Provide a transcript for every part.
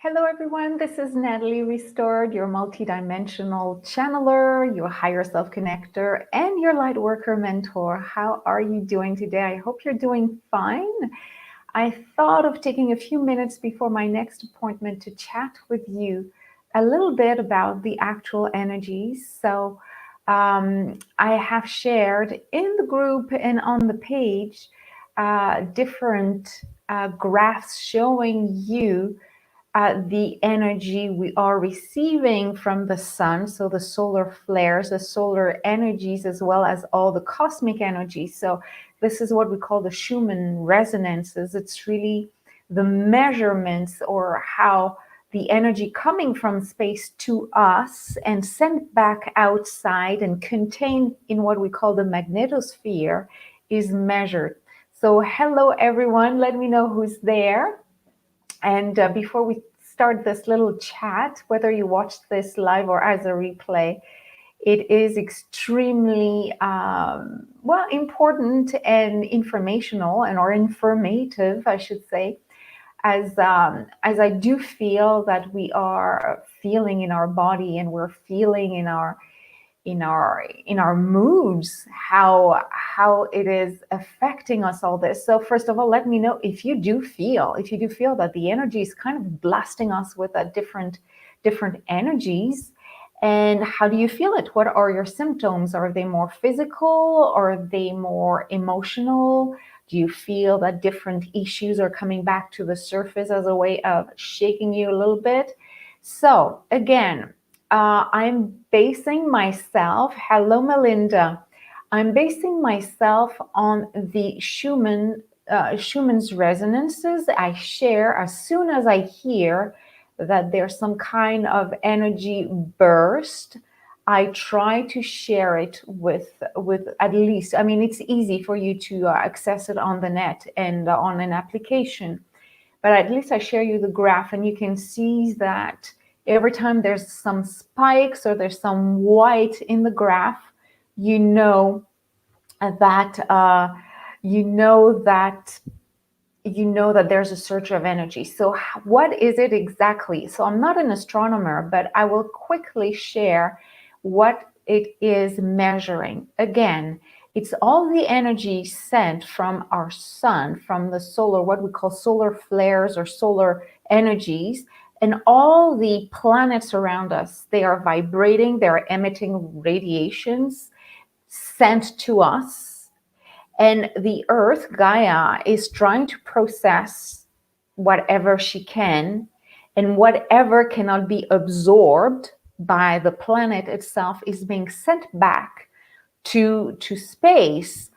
Hello, everyone. This is Natalie Restored, your multidimensional channeler, your higher self connector, and your light worker mentor. How are you doing today? I hope you're doing fine. I thought of taking a few minutes before my next appointment to chat with you a little bit about the actual energies. I have shared in the group and on the page different graphs showing you the energy we are receiving from the sun, so the solar flares, the solar energies, as well as all the cosmic energies. So this is what we call the Schumann resonances. It's really the measurements or how the energy coming from space to us and sent back outside and contained in what we call the magnetosphere is measured. So hello everyone, let me know who's there. And before we start this little chat, whether you watched this live or as a replay, it is extremely important and informational, and or informative, I should say, as I do feel that we are feeling in our body and we're feeling in our moods how it is affecting us, all this. So first of all, let me know if you do feel that the energy is kind of blasting us with a different energies. And how do you feel it? What are your symptoms? Are they more physical? Are they more emotional? Do you feel that different issues are coming back to the surface as a way of shaking you a little bit? So again, I'm basing myself, hello Melinda, I'm basing myself on the Schumann's resonances. I share as soon as I hear that there's some kind of energy burst. I try to share it with at least, I mean, it's easy for you to access it on the net and on an application, but at least I share you the graph and you can see that every time there's some spikes or there's some white in the graph, you know that there's a surge of energy. So what is it exactly? So I'm not an astronomer, but I will quickly share what it is measuring. Again, it's all the energy sent from our sun, from the solar, what we call solar flares or solar energies, and all the planets around us. They are vibrating, they're emitting radiations sent to us. And the Earth, Gaia, is trying to process whatever she can, and whatever cannot be absorbed by the planet itself is being sent back to space.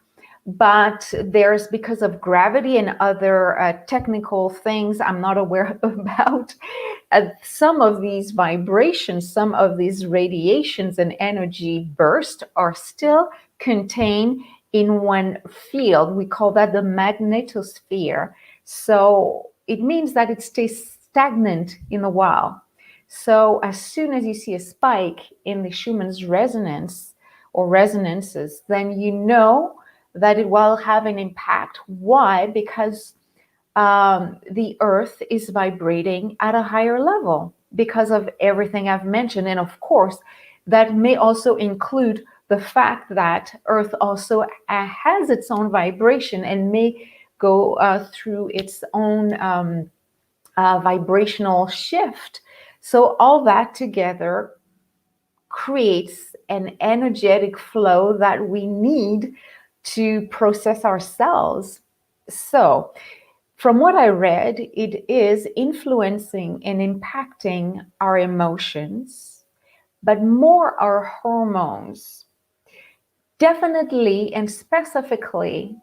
But there's, because of gravity and other technical things I'm not aware about, some of these vibrations, some of these radiations and energy bursts are still contained in one field. We call that the magnetosphere. So it means that it stays stagnant in a while. So as soon as you see a spike in the Schumann's resonance or resonances, then you know that it will have an impact. Why? Because the Earth is vibrating at a higher level because of everything I've mentioned. And of course, that may also include the fact that Earth also has its own vibration and may go through its own vibrational shift. So all that together creates an energetic flow that we need to process ourselves. So from what I read, it is influencing and impacting our emotions, but more our hormones. Definitely and specifically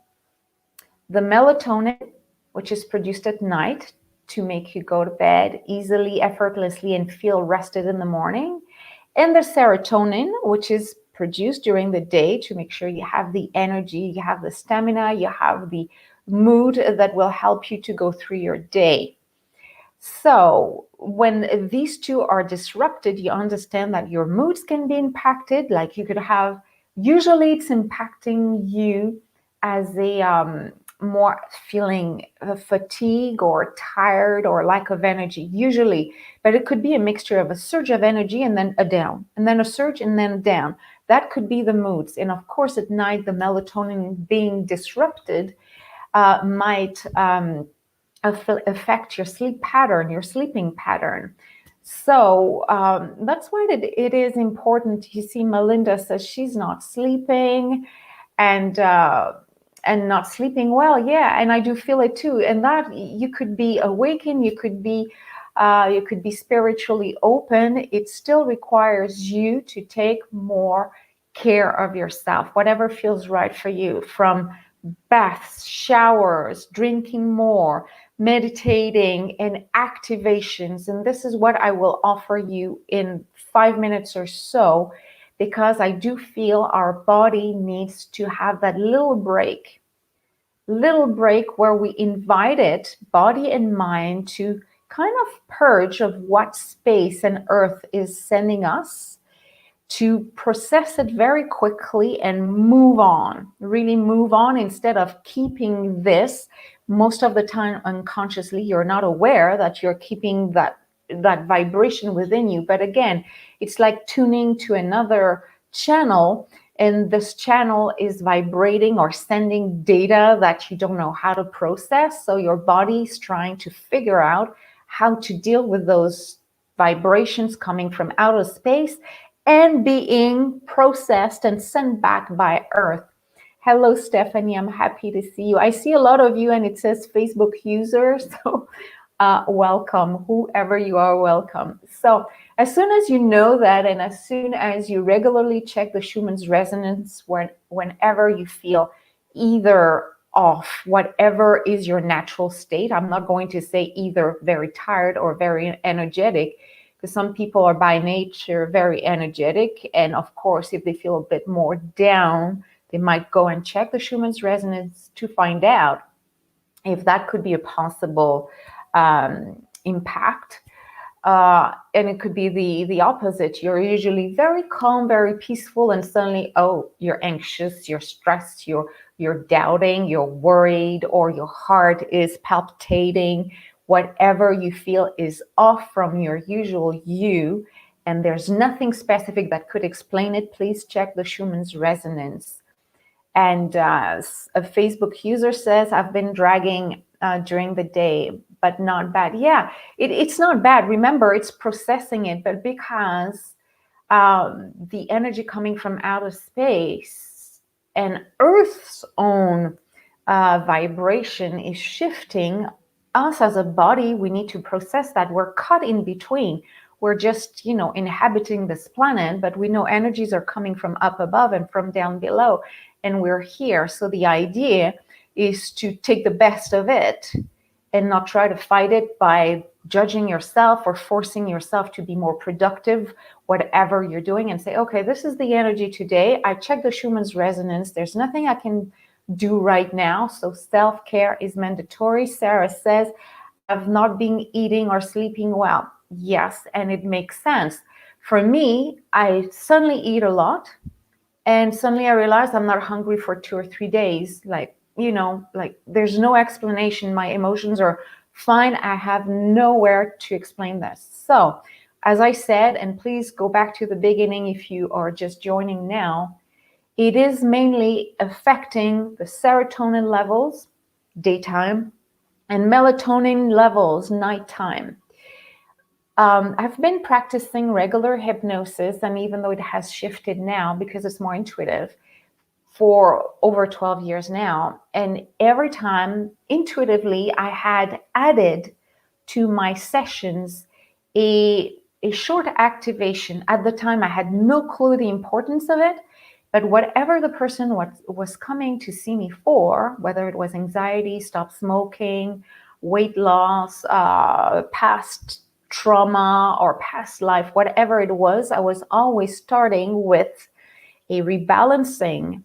the melatonin, which is produced at night to make you go to bed easily, effortlessly, and feel rested in the morning, and the serotonin, which is produced during the day to make sure you have the energy, you have the stamina, you have the mood that will help you to go through your day. So when these two are disrupted, you understand that your moods can be impacted. Like you could have, usually it's impacting you as a more feeling fatigue or tired or lack of energy, usually. But it could be a mixture of a surge of energy and then a down, and then a surge and then a down. That could be the moods. And of course, at night, the melatonin being disrupted might affect your sleep pattern, your sleeping pattern. So that's why it is important. You see, Melinda says she's not sleeping, and not sleeping well. Yeah, and I do feel it too. And that you could be awakened, you could be spiritually open. It still requires you to take more care of yourself, whatever feels right for you, from baths, showers, drinking more, meditating, and activations. And this is what I will offer you in 5 minutes or so, because I do feel our body needs to have that little break where we invite it, body and mind, to kind of purge of what space and earth is sending us, to process it very quickly and move on, really move on, instead of keeping this. Most of the time unconsciously, you're not aware that you're keeping that vibration within you. But again, it's like tuning to another channel, and this channel is vibrating or sending data that you don't know how to process. So your body's trying to figure out how to deal with those vibrations coming from outer space and being processed and sent back by Earth. Hello, Stephanie. I'm happy to see you. I see a lot of you, and it says Facebook user. So welcome, whoever you are, welcome. So as soon as you know that, and as soon as you regularly check the Schumann's resonance whenever you feel either off, whatever is your natural state. I'm not going to say either very tired or very energetic, because some people are by nature very energetic. And of course, if they feel a bit more down, they might go and check the Schumann's resonance to find out if that could be a possible impact. And it could be the opposite. You're usually very calm, very peaceful, and suddenly, oh, you're anxious, you're stressed, you're doubting, you're worried, or your heart is palpitating. Whatever you feel is off from your usual you, and there's nothing specific that could explain it. Please check the Schumann's resonance. And a Facebook user says, I've been dragging during the day, but not bad. Yeah, it's not bad. Remember, it's processing it, but because the energy coming from outer space and Earth's own vibration is shifting, us as a body, we need to process that. We're caught in between. We're just, inhabiting this planet, but we know energies are coming from up above and from down below, and we're here. So the idea is to take the best of it and not try to fight it by judging yourself or forcing yourself to be more productive, whatever you're doing, and say, okay, this is the energy today. I checked the Schumann's resonance. There's nothing I can do right now. So self-care is mandatory. Sarah says, I've not been eating or sleeping well. Yes, and it makes sense. For me, I suddenly eat a lot, and suddenly I realize I'm not hungry for 2 or 3 days. Like there's no explanation. My emotions are fine. I have nowhere to explain this. So, as I said, and please go back to the beginning if you are just joining now, it is mainly affecting the serotonin levels, daytime, and melatonin levels, nighttime. I've been practicing regular hypnosis, and even though it has shifted now because it's more intuitive, for over 12 years now. And every time, intuitively, I had added to my sessions a short activation. At the time, I had no clue the importance of it, but whatever the person was coming to see me for, whether it was anxiety, stop smoking, weight loss, past trauma, or past life, whatever it was, I was always starting with a rebalancing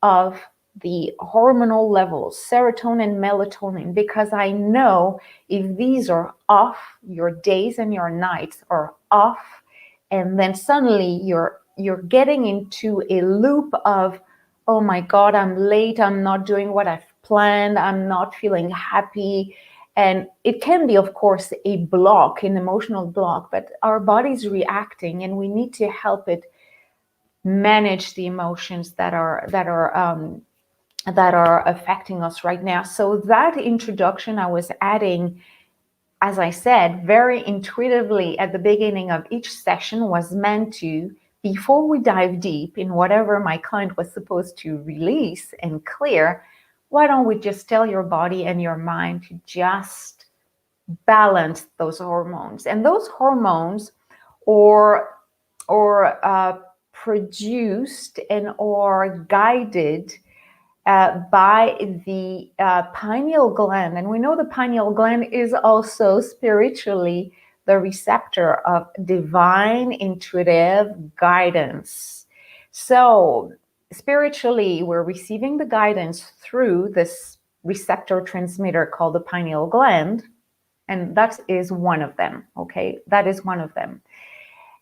of the hormonal levels, serotonin, melatonin, because I know if these are off, your days and your nights are off, and then suddenly you're getting into a loop of, oh my God, I'm late, I'm not doing what I've planned, I'm not feeling happy. And it can be, of course, a block, an emotional block, but our body's reacting and we need to help it manage the emotions that are affecting us right now. So that introduction I was adding, as I said, very intuitively at the beginning of each session, was meant to, before we dive deep in whatever my client was supposed to release and clear, why don't we just tell your body and your mind to just balance those hormones? And those hormones or produced and or guided by the pineal gland. And we know the pineal gland is also spiritually the receptor of divine intuitive guidance. So spiritually, we're receiving the guidance through this receptor transmitter called the pineal gland. And that is one of them, okay? That is one of them.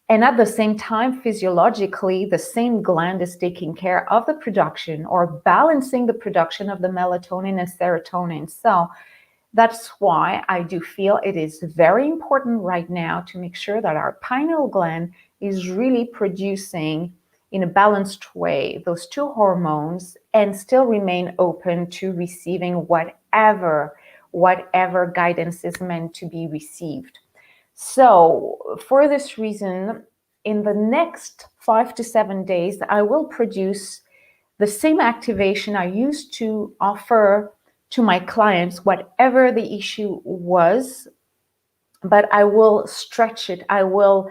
And at the same time, physiologically, the same gland is taking care of the production or balancing the production of the melatonin and serotonin. So that's why I do feel it is very important right now to make sure that our pineal gland is really producing in a balanced way those two hormones and still remain open to receiving whatever guidance is meant to be received. So for this reason, in the next 5 to 7 days, I will produce the same activation I used to offer to my clients, whatever the issue was, but I will stretch it. I will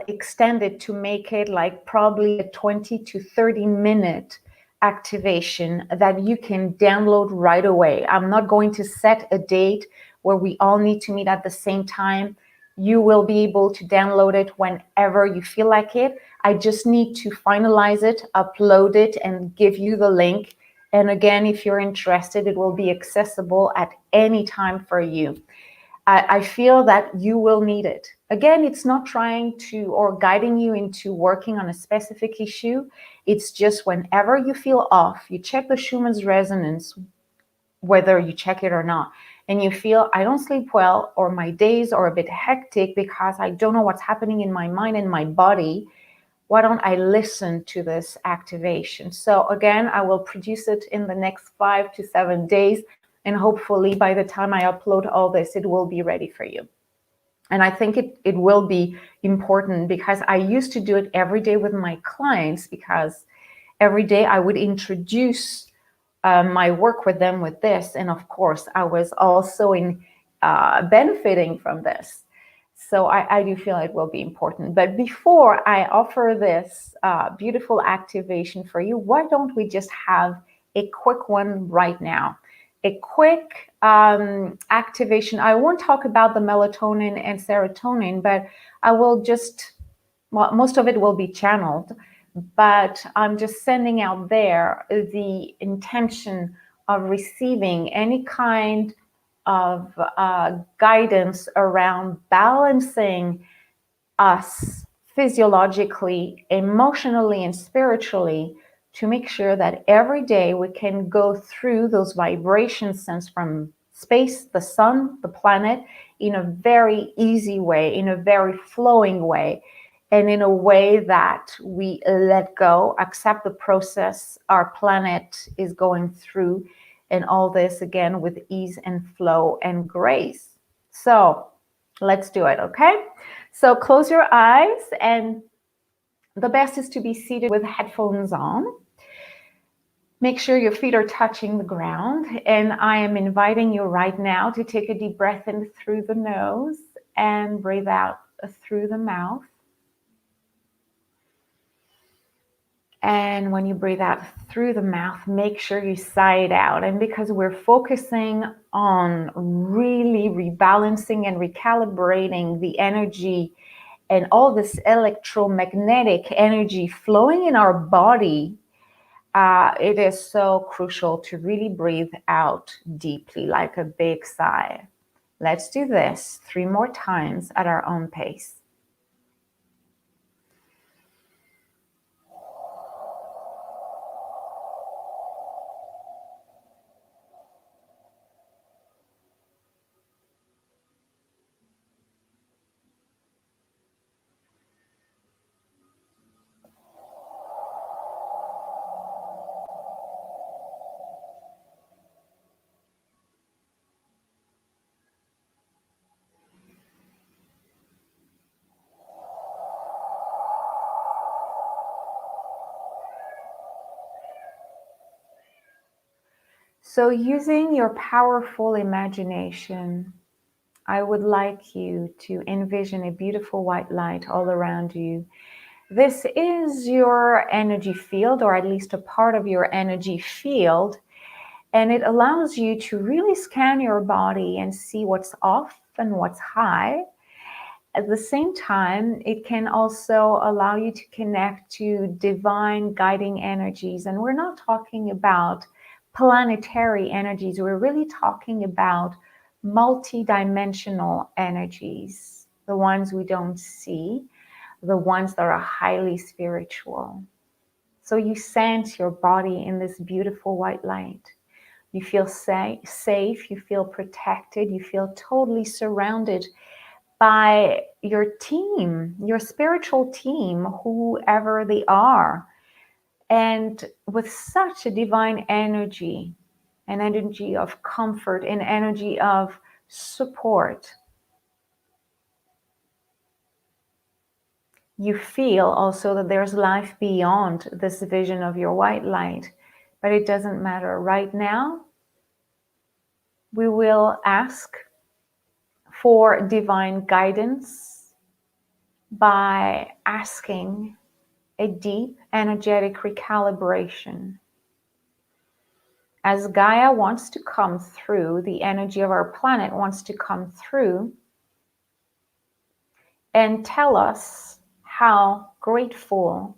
extend it to make it like probably a 20 to 30 minute activation that you can download right away. I'm not going to set a date where we all need to meet at the same time. You will be able to download it whenever you feel like it. I just need to finalize it, upload it, and give you the link. And again, if you're interested, it will be accessible at any time for you. I feel that you will need it. Again, it's not trying to or guiding you into working on a specific issue. It's just whenever you feel off, you check the Schumann's resonance, whether you check it or not, and you feel I don't sleep well or my days are a bit hectic because I don't know what's happening in my mind and my body, why don't I listen to this activation? So again, I will produce it in the next 5 to 7 days. And hopefully by the time I upload all this, it will be ready for you. And I think it will be important because I used to do it every day with my clients, because every day I would introduce my work with them with this. And of course, I was also benefiting from this. So I do feel it will be important. But before I offer this beautiful activation for you, why don't we just have a quick one right now? A quick activation. I won't talk about the melatonin and serotonin, but I will just, well, most of it will be channeled, but I'm just sending out there the intention of receiving any kind of guidance around balancing us physiologically, emotionally, and spiritually, to make sure that every day we can go through those vibrations sensed from space, the sun, the planet, in a very easy way, in a very flowing way, and in a way that we let go, accept the process our planet is going through, and all this again with ease and flow and grace. So let's do it, okay? So close your eyes, and the best is to be seated with headphones on. Make sure your feet are touching the ground, and I am inviting you right now to take a deep breath in through the nose and breathe out through the mouth. And when you breathe out through the mouth, make sure you sigh it out. And because we're focusing on really rebalancing and recalibrating the energy and all this electromagnetic energy flowing in our body, it is so crucial to really breathe out deeply, like a big sigh. Let's do this 3 more times at our own pace. So, using your powerful imagination, I would like you to envision a beautiful white light all around you. This is your energy field, or at least a part of your energy field, and it allows you to really scan your body and see what's off and what's high. At the same time, it can also allow you to connect to divine guiding energies. And we're not talking about planetary energies, we're really talking about multidimensional energies, the ones we don't see, the ones that are highly spiritual. So you sense your body in this beautiful white light. You feel safe, you feel protected, you feel totally surrounded by your team, your spiritual team, whoever they are, and with such a divine energy, an energy of comfort, an energy of support. You feel also that there's life beyond this vision of your white light, but it doesn't matter. Right now, we will ask for divine guidance by asking a deep energetic recalibration. As Gaia wants to come through, the energy of our planet wants to come through and tell us how grateful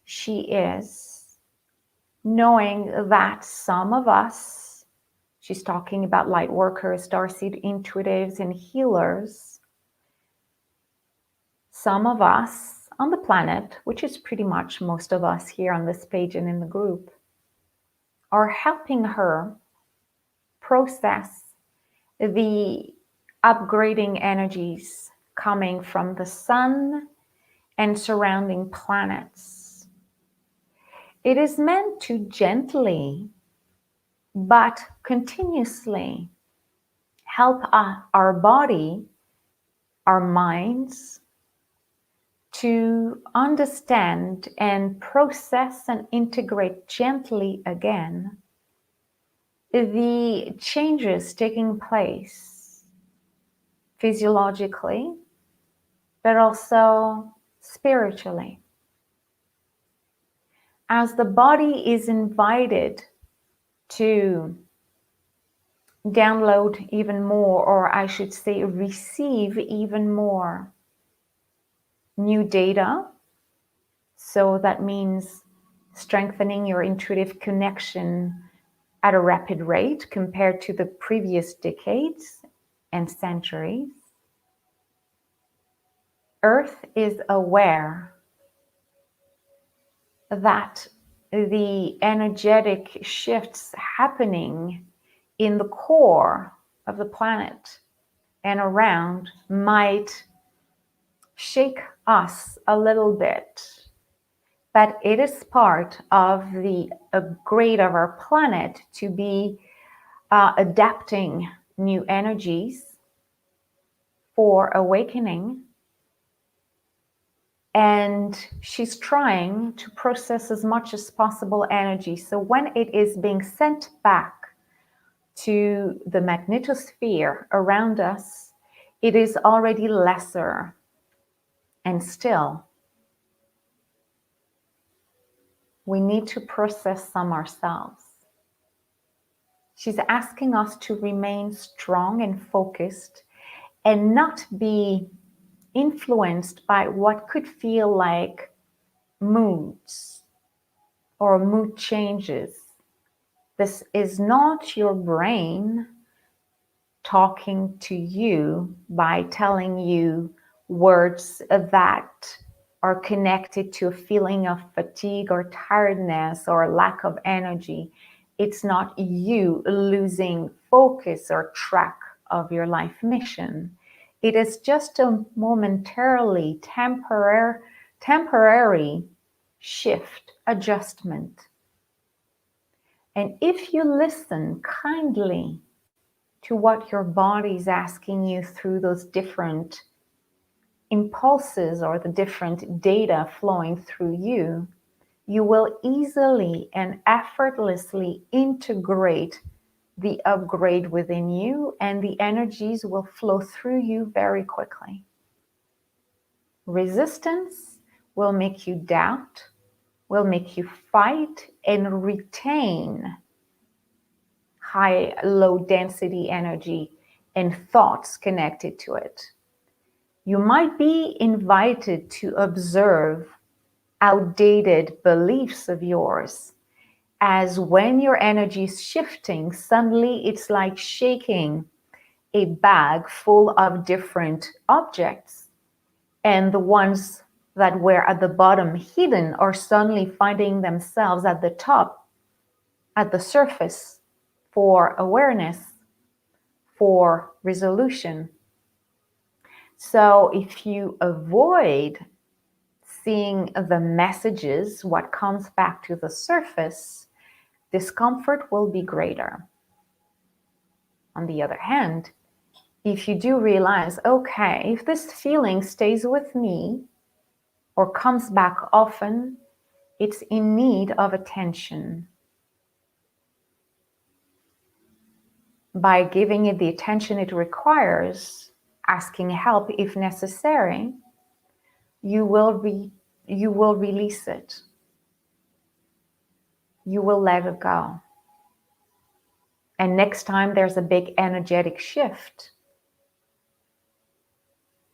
she is, knowing that some of us, she's talking about light workers, starseed intuitives, and healers, some of us on the planet, which is pretty much most of us here on this page and in the group, are helping her process the upgrading energies coming from the sun and surrounding planets. It is meant to gently but continuously help our body, our minds, to understand and process and integrate gently again the changes taking place physiologically, but also spiritually. As the body is invited to download even more, or I should say receive even more new data, so that means strengthening your intuitive connection at a rapid rate compared to the previous decades and centuries. Earth is aware that the energetic shifts happening in the core of the planet and around might shake us a little bit, but it is part of the upgrade of our planet to be adapting new energies for awakening. And she's trying to process as much as possible energy. So when it is being sent back to the magnetosphere around us, it is already lesser. And still, we need to process some ourselves. She's asking us to remain strong and focused and not be influenced by what could feel like moods or mood changes. This is not your brain talking to you by telling you words that are connected to a feeling of fatigue or tiredness or lack of energy. It's not you losing focus or track of your life mission. It is just a momentarily temporary shift, adjustment. And if you listen kindly to what your body is asking you through those different impulses or the different data flowing through you will easily and effortlessly integrate the upgrade within you, and the energies will flow through you very quickly. Resistance will make you doubt, will make you fight and retain high, low density energy and thoughts connected to it. You might be invited to observe outdated beliefs of yours, as when your energy is shifting, suddenly it's like shaking a bag full of different objects, and the ones that were at the bottom hidden are suddenly finding themselves at the top, at the surface, for awareness, for resolution. So if you avoid seeing the messages, what comes back to the surface, discomfort will be greater. On the other hand, if you do realize, okay, if this feeling stays with me or comes back often, it's in need of attention. By giving it the attention it requires, asking help if necessary, you will release it. You will let it go. And next time there's a big energetic shift,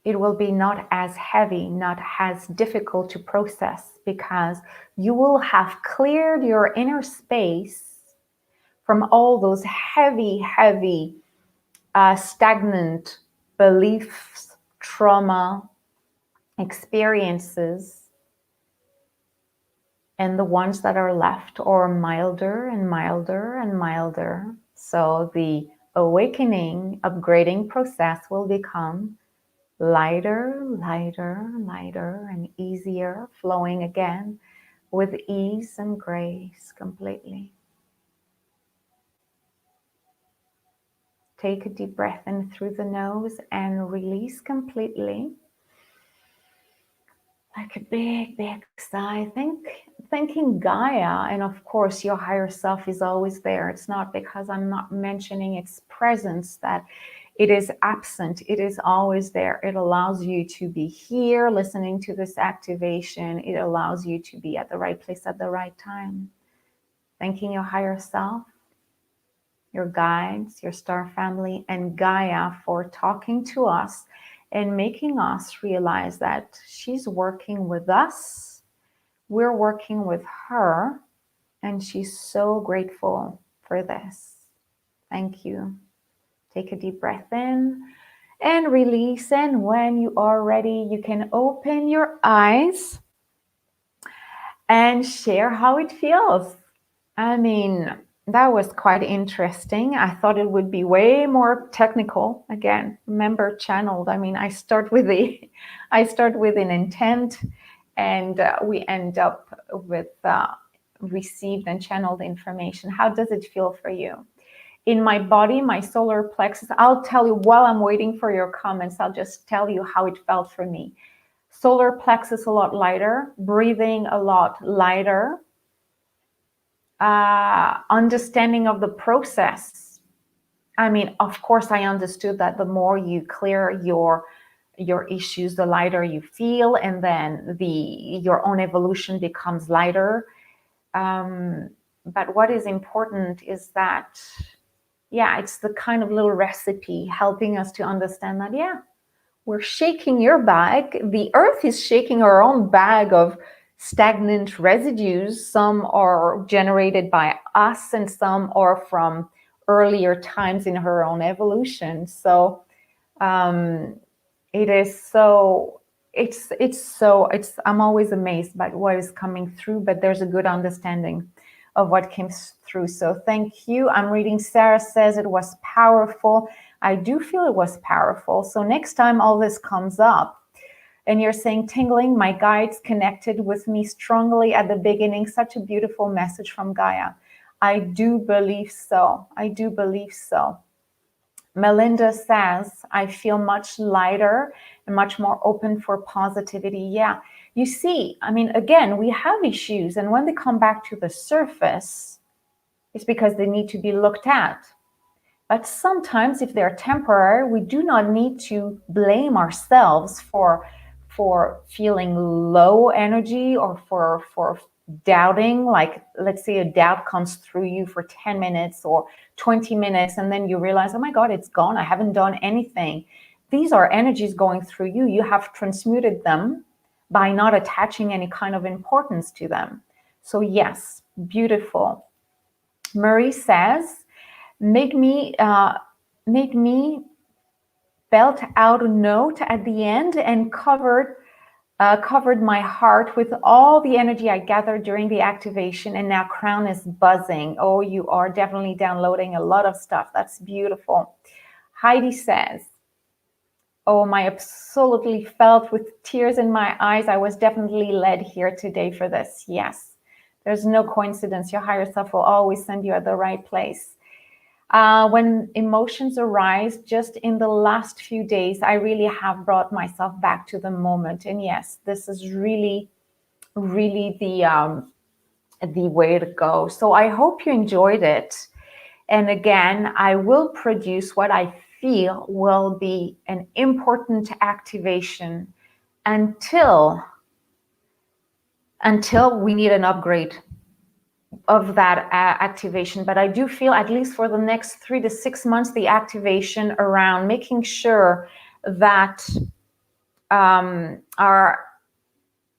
it will be not as heavy, not as difficult to process, because you will have cleared your inner space from all those heavy, stagnant beliefs, trauma, experiences, and the ones that are left are milder and milder and milder. So the awakening, upgrading process will become lighter, lighter, lighter, and easier, flowing again with ease and grace completely. Take a deep breath in through the nose and release completely. Like a big, big sigh. Thinking Gaia, and of course your higher self is always there. It's not because I'm not mentioning its presence that it is absent. It is always there. It allows you to be here listening to this activation. It allows you to be at the right place at the right time. Thanking your higher self, your guides, your star family, and Gaia for talking to us and making us realize that she's working with us. We're working with her, and she's so grateful for this. Thank you. Take a deep breath in and release. And when you are ready, you can open your eyes and share how it feels. I mean, that was quite interesting. I thought it would be way more technical. Again, remember, channeled. I mean, I start with an intent, and we end up with received and channeled information. How does it feel for you? In my body, my solar plexus, I'll tell you while I'm waiting for your comments, I'll just tell you how it felt for me. Solar plexus a lot lighter, breathing a lot lighter, understanding of the process. I mean, of course, I understood that the more you clear your issues, the lighter you feel, and then your own evolution becomes lighter. But what is important is that, yeah, it's the kind of little recipe helping us to understand that, yeah, we're shaking your bag. The earth is shaking her own bag of stagnant residues. Some are generated by us and some are from earlier times in her own evolution. So it is so, I'm always amazed by what is coming through, but there's a good understanding of what came through. So thank you. I'm reading Sarah says it was powerful. I do feel it was powerful. So next time all this comes up and you're saying tingling, my guides connected with me strongly at the beginning. Such a beautiful message from Gaia. I do believe so. I do believe so. Melinda says, I feel much lighter and much more open for positivity. Yeah, you see, I mean, again, we have issues, and when they come back to the surface, it's because they need to be looked at. But sometimes if they're temporary, we do not need to blame ourselves for feeling low energy or for doubting. Like, let's say a doubt comes through you for 10 minutes or 20 minutes, and then you realize, oh my God, it's gone. I haven't done anything. These are energies going through you. You have transmuted them by not attaching any kind of importance to them. So yes, beautiful. Marie says, make me belt out a note at the end and covered my heart with all the energy I gathered during the activation, and now crown is buzzing. Oh, you are definitely downloading a lot of stuff. That's beautiful. Heidi says, oh, my absolutely felt with tears in my eyes. I was definitely led here today for this. Yes, there's no coincidence. Your higher self will always send you at the right place. When emotions arise, just in the last few days, I really have brought myself back to the moment. And yes, this is really, really the way to go. So I hope you enjoyed it. And again, I will produce what I feel will be an important activation until we need an upgrade of that activation. But I do feel, at least for the next 3 to 6 months, the activation around making sure that our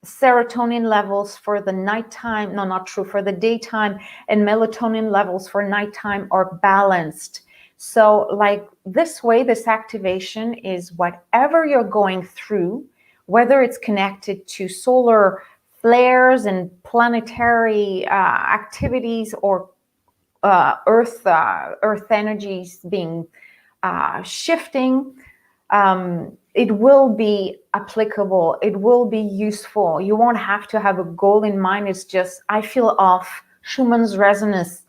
serotonin levels for the nighttime, no, not true, for the daytime, and melatonin levels for nighttime are balanced. So like this way, this activation is whatever you're going through, whether it's connected to solar flares and planetary activities, or earth energies being shifting, it will be applicable. It will be useful. You won't have to have a goal in mind. It's just, I feel off. Schumann's resonance.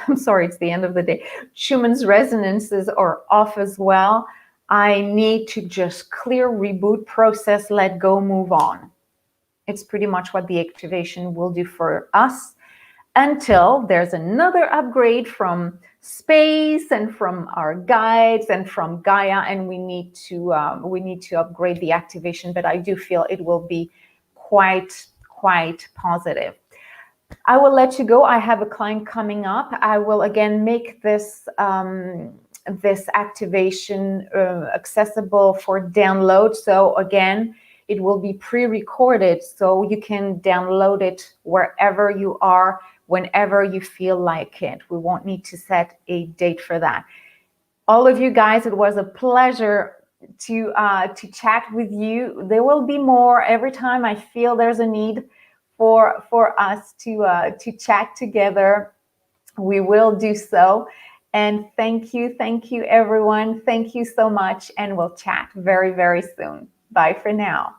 I'm sorry, it's the end of the day. Schumann's resonances are off as well. I need to just clear, reboot, process, let go, move on. It's pretty much what the activation will do for us, until there's another upgrade from space and from our guides and from Gaia, and we need to upgrade the activation. But I do feel it will be quite positive. I will let you go. I have a client coming up. I will again make this this activation accessible for download. So again, it will be pre-recorded, so you can download it wherever you are, whenever you feel like it. We won't need to set a date for that. All of you guys, it was a pleasure to chat with you. There will be more every time I feel there's a need for us to chat together. We will do so. And thank you everyone. Thank you so much, and we'll chat very, very soon. Bye for now.